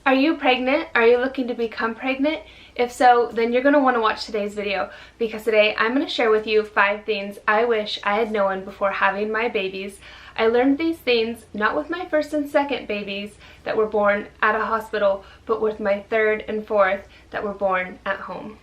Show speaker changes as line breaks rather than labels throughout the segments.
Are you pregnant? Are you looking to become pregnant? If so, then you're going to want to watch today's video, because today I'm going to share with you 5 things I wish I had known before having my babies. I learned these things not with my first and second babies that were born at a hospital, but with my third and fourth that were born at home.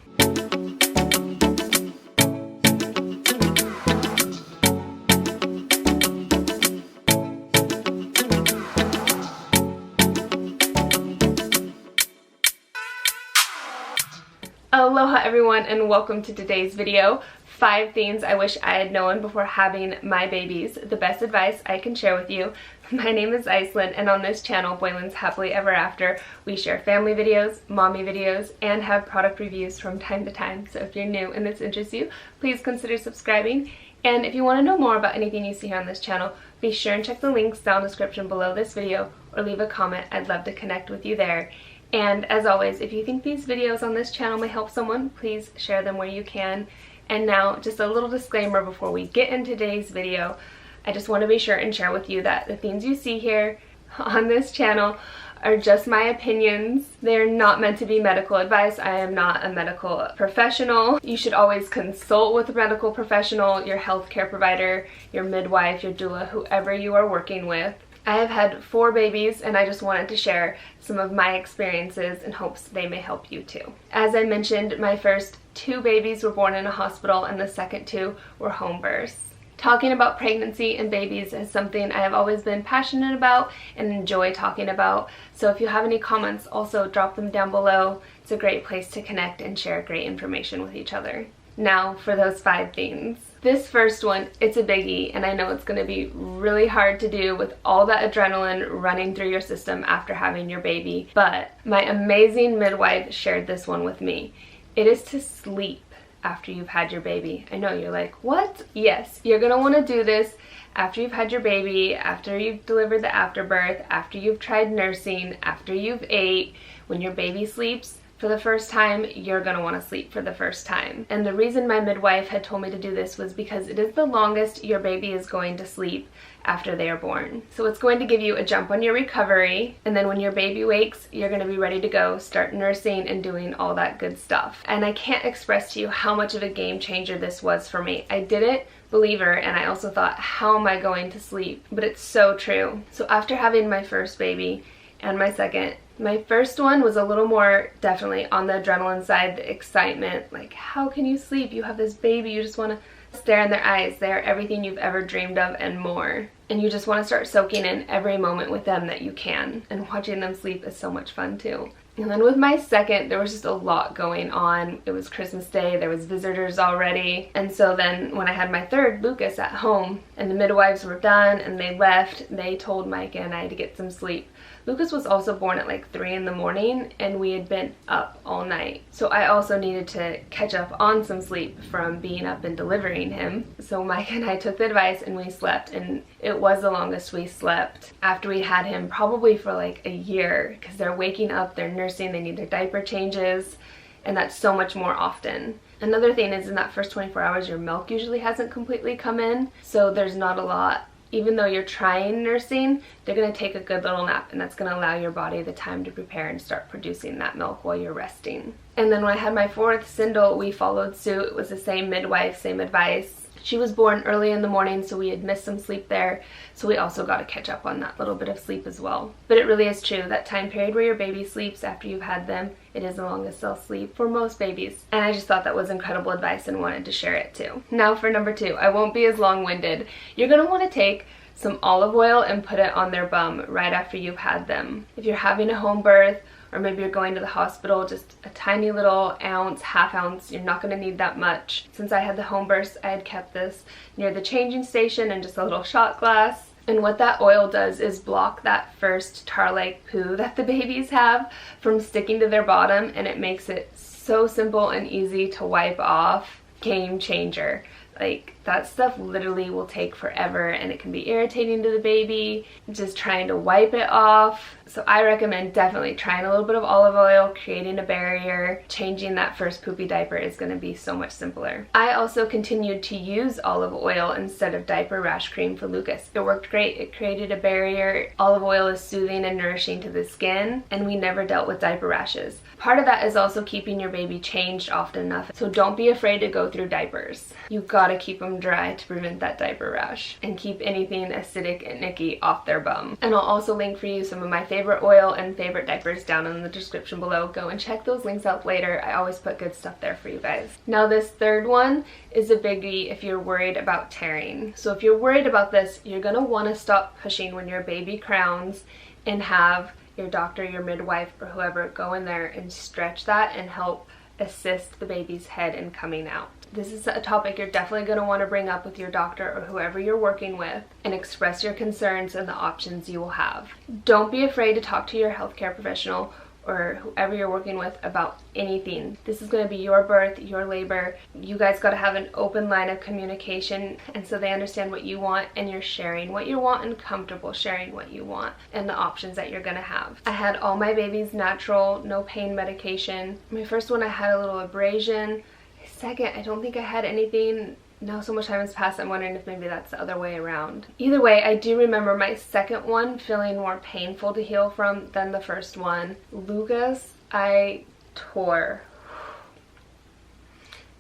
Aloha everyone, and welcome to today's video. 5 things I wish I had known before having my babies. The best advice I can share with you. My name is Icelyn, and on this channel, Boylan's Happily Ever After, we share family videos, mommy videos, and have product reviews from time to time. So if you're new and this interests you, please consider subscribing. And if you want to know more about anything you see here on this channel, be sure and check the links down in the description below this video or leave a comment. I'd love to connect with you there. And as always, if you think these videos on this channel may help someone, please share them where you can. And now, just a little disclaimer before we get into today's video. I just want to be sure and share with you that the things you see here on this channel are just my opinions. They're not meant to be medical advice. I am not a medical professional. You should always consult with a medical professional, your healthcare provider, your midwife, your doula, whoever you are working with. I have had 4 babies, and I just wanted to share some of my experiences in hopes they may help you too. As I mentioned, my first 2 babies were born in a hospital, and the second 2 were home births. Talking about pregnancy and babies is something I have always been passionate about and enjoy talking about. So if you have any comments, also drop them down below. It's a great place to connect and share great information with each other. Now for those 5 things. This first one, it's a biggie, and I know it's going to be really hard to do with all that adrenaline running through your system after having your baby, but my amazing midwife shared this one with me. It is to sleep after you've had your baby. I know you're like, what? Yes, you're going to want to do this after you've had your baby, after you've delivered the afterbirth, after you've tried nursing, after you've ate. When your baby sleeps for the first time, you're going to want to sleep for the first time. And the reason my midwife had told me to do this was because it is the longest your baby is going to sleep after they are born. So it's going to give you a jump on your recovery, and then when your baby wakes, you're going to be ready to go, start nursing and doing all that good stuff. And I can't express to you how much of a game changer this was for me. I didn't believe her, and I also thought, how am I going to sleep? But it's so true. So after having my first baby and my second, my first one was a little more definitely on the adrenaline side, the excitement. Like, how can you sleep? You have this baby, you just want to stare in their eyes. They're everything you've ever dreamed of and more. And you just want to start soaking in every moment with them that you can. And watching them sleep is so much fun too. And then with my second, there was just a lot going on. It was Christmas Day, there was visitors already. And so then when I had my third, Lucas, at home, and the midwives were done and they left, they told Micah and I to get some sleep. Lucas was also born at like 3 in the morning, and we had been up all night. So I also needed to catch up on some sleep from being up and delivering him. So Micah and I took the advice and we slept, and it was the longest we slept after we had him, probably for like a year, because they're waking up, they're nursing, they need their diaper changes, and that's so much more often. Another thing is, in that first 24 hours, your milk usually hasn't completely come in, so there's not a lot. Even though you're trying nursing, they're going to take a good little nap, and that's going to allow your body the time to prepare and start producing that milk while you're resting. And then when I had my 4th, Sindel, we followed suit. It was the same midwife, same advice. She was born early in the morning, so we had missed some sleep there, so we also got to catch up on that little bit of sleep as well. But it really is true, that time period where your baby sleeps after you've had them, it is the longest they'll sleep for most babies. And I just thought that was incredible advice and wanted to share it too. Now for number 2, I won't be as long-winded. You're going to want to take some olive oil and put it on their bum right after you've had them. If you're having a home birth, or maybe you're going to the hospital, just a tiny little ounce, half ounce, you're not going to need that much. Since I had the home births, I had kept this near the changing station in just a little shot glass. And what that oil does is block that first tar-like poo that the babies have from sticking to their bottom, and it makes it so simple and easy to wipe off. Game changer. Like, that stuff literally will take forever and it can be irritating to the baby, just trying to wipe it off. So I recommend definitely trying a little bit of olive oil, creating a barrier. Changing that first poopy diaper is going to be so much simpler. I also continued to use olive oil instead of diaper rash cream for Lucas. It worked great. It created a barrier. Olive oil is soothing and nourishing to the skin, and we never dealt with diaper rashes. Part of that is also keeping your baby changed often enough, so don't be afraid to go through diapers. You gotta keep them dry to prevent that diaper rash, and keep anything acidic and icky off their bum. And I'll also link for you some of my favorite oil and favorite diapers down in the description below. Go and check those links out later. I always put good stuff there for you guys. Now this third one is a biggie if you're worried about tearing. So if you're worried about this, you're gonna wanna stop pushing when your baby crowns, and have your doctor, your midwife, or whoever go in there and stretch that and help assist the baby's head in coming out. This is a topic you're definitely going to want to bring up with your doctor or whoever you're working with, and express your concerns and the options you will have. Don't be afraid to talk to your healthcare professional or whoever you're working with about anything. This is going to be your birth, your labor. You guys got to have an open line of communication, and so they understand what you want, and you're sharing what you want and comfortable sharing what you want and the options that you're going to have. I had all my babies natural, no pain medication. My first one I had a little abrasion. Second, I don't think I had anything. Now so much time has passed, I'm wondering if maybe that's the other way around. Either way, I do remember my second one feeling more painful to heal from than the first one. Lucas, I tore.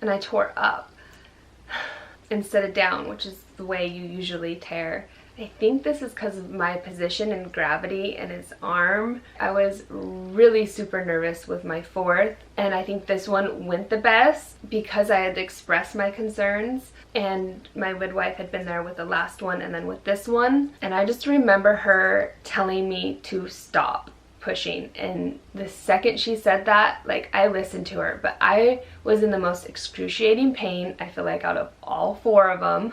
And I tore up instead of down, which is the way you usually tear. I think this is because of my position and gravity in his arm. I was really super nervous with my fourth, and I think this one went the best because I had expressed my concerns, and my midwife had been there with the last one and then with this one. And I just remember her telling me to stop pushing, and the second she said that, like, I listened to her, but I was in the most excruciating pain, I feel like, out of all four of them.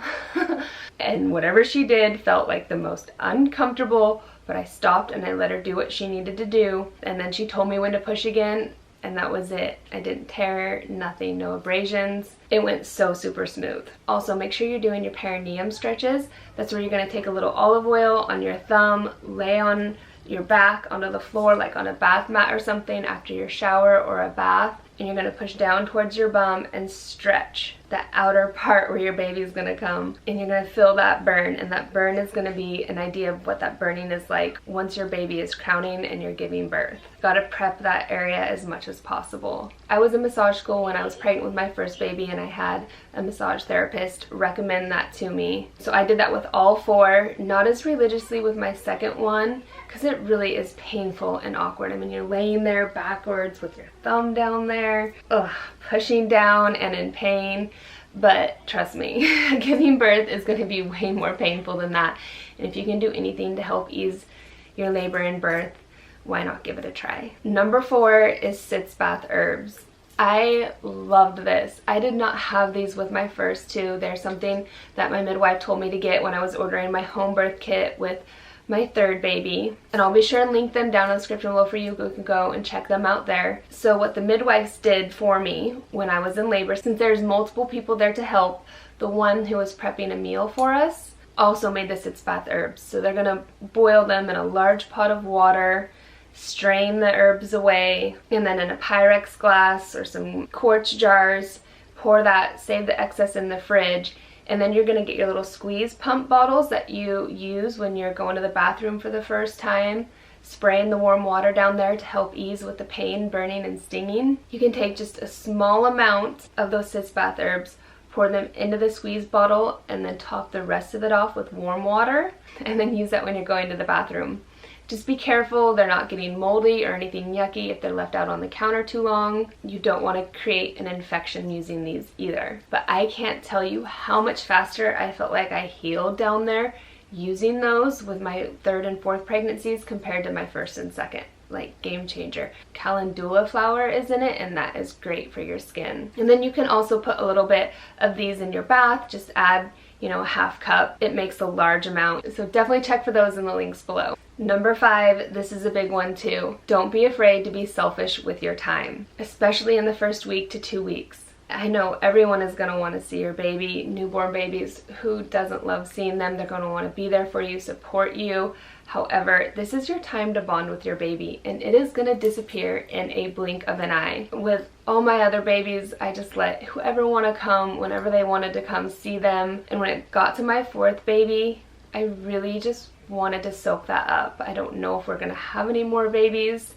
And whatever she did felt like the most uncomfortable, but I stopped and I let her do what she needed to do, and then she told me when to push again, and that was it. I didn't tear, nothing, no abrasions. It went so super smooth. Also, make sure you're doing your perineum stretches. That's where you're going to take a little olive oil on your thumb, lay on your back onto the floor like on a bath mat or something after your shower or a bath, and you're going to push down towards your bum and stretch that outer part where your baby is going to come, and you're going to feel that burn, and that burn is going to be an idea of what that burning is like once your baby is crowning and you're giving birth. Got to prep that area as much as possible. I was in massage school when I was pregnant with my first baby, and I had a massage therapist recommend that to me. So I did that with all four, not as religiously with my second one because it really is painful and awkward. I mean, you're laying there backwards with your thumb down there, pushing down and in pain. But trust me, giving birth is going to be way more painful than that. And if you can do anything to help ease your labor and birth, why not give it a try? Number 4 is sitz bath herbs. I loved this. I did not have these with my first two. They're something that my midwife told me to get when I was ordering my home birth kit with my third baby, and I'll be sure and link them down in the description below for you. You can go and check them out there. So what the midwives did for me when I was in labor, since there's multiple people there to help, the one who was prepping a meal for us also made the sitz bath herbs. So they're gonna boil them in a large pot of water, strain the herbs away, and then in a Pyrex glass or some quartz jars, pour that, save the excess in the fridge. And then you're going to get your little squeeze pump bottles that you use when you're going to the bathroom for the first time, spraying the warm water down there to help ease with the pain, burning, and stinging. You can take just a small amount of those sitz bath herbs, pour them into the squeeze bottle, and then top the rest of it off with warm water, and then use that when you're going to the bathroom. Just be careful they're not getting moldy or anything yucky if they're left out on the counter too long. You don't want to create an infection using these either. But I can't tell you how much faster I felt like I healed down there using those with my third and fourth pregnancies compared to my first and second. Like, game changer. Calendula flower is in it, and that is great for your skin. And then you can also put a little bit of these in your bath. Just add, a half cup. It makes a large amount. So definitely check for those in the links below. Number 5, this is a big one too. Don't be afraid to be selfish with your time, especially in the first week to 2 weeks. I know everyone is going to want to see your baby. Newborn babies, who doesn't love seeing them? They're going to want to be there for you, support you. However, this is your time to bond with your baby, and it is going to disappear in a blink of an eye. With all my other babies, I just let whoever want to come, whenever they wanted to come see them. And when it got to my 4th baby, I really just wanted to soak that up. I don't know if we're going to have any more babies,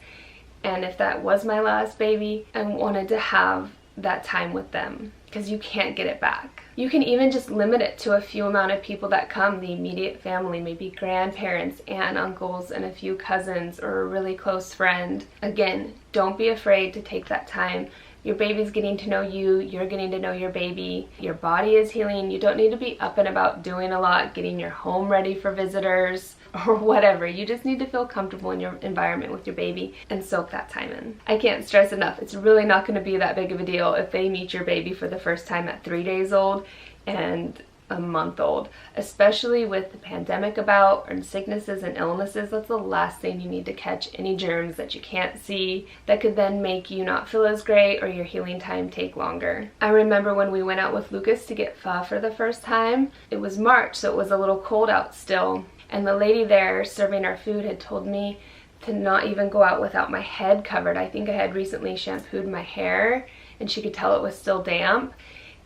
and if that was my last baby, I wanted to have that time with them, because you can't get it back. You can even just limit it to a few amount of people that come, the immediate family, maybe grandparents, aunt, uncles, and a few cousins, or a really close friend. Again, don't be afraid to take that time. Your baby's getting to know you, you're getting to know your baby, your body is healing. You don't need to be up and about doing a lot, getting your home ready for visitors, or whatever. You just need to feel comfortable in your environment with your baby and soak that time in. I can't stress enough, it's really not going to be that big of a deal if they meet your baby for the first time at 3 days old and a month old, especially with the pandemic about, and sicknesses and illnesses. That's the last thing you need to catch, any germs that you can't see that could then make you not feel as great or your healing time take longer. I remember when we went out with Lucas to get pho for the first time. It was March, so it was a little cold out still. And the lady there serving our food had told me to not even go out without my head covered. I think I had recently shampooed my hair and she could tell it was still damp.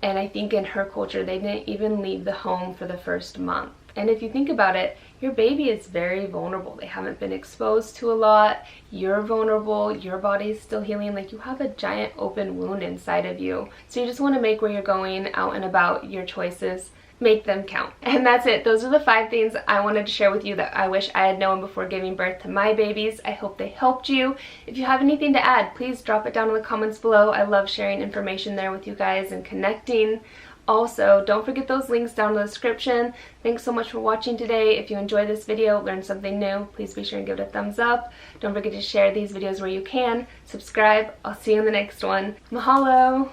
And I think in her culture, they didn't even leave the home for the first month. And if you think about it, your baby is very vulnerable. They haven't been exposed to a lot. You're vulnerable. Your body's still healing. Like, you have a giant open wound inside of you. So you just want to make where you're going out and about, your choices, make them count. And that's it. Those are the 5 things I wanted to share with you that I wish I had known before giving birth to my babies. I hope they helped you. If you have anything to add, please drop it down in the comments below. I love sharing information there with you guys and connecting. Also, don't forget those links down in the description. Thanks so much for watching today. If you enjoyed this video, learned something new, please be sure and give it a thumbs up. Don't forget to share these videos where you can. Subscribe. I'll see you in the next one. Mahalo!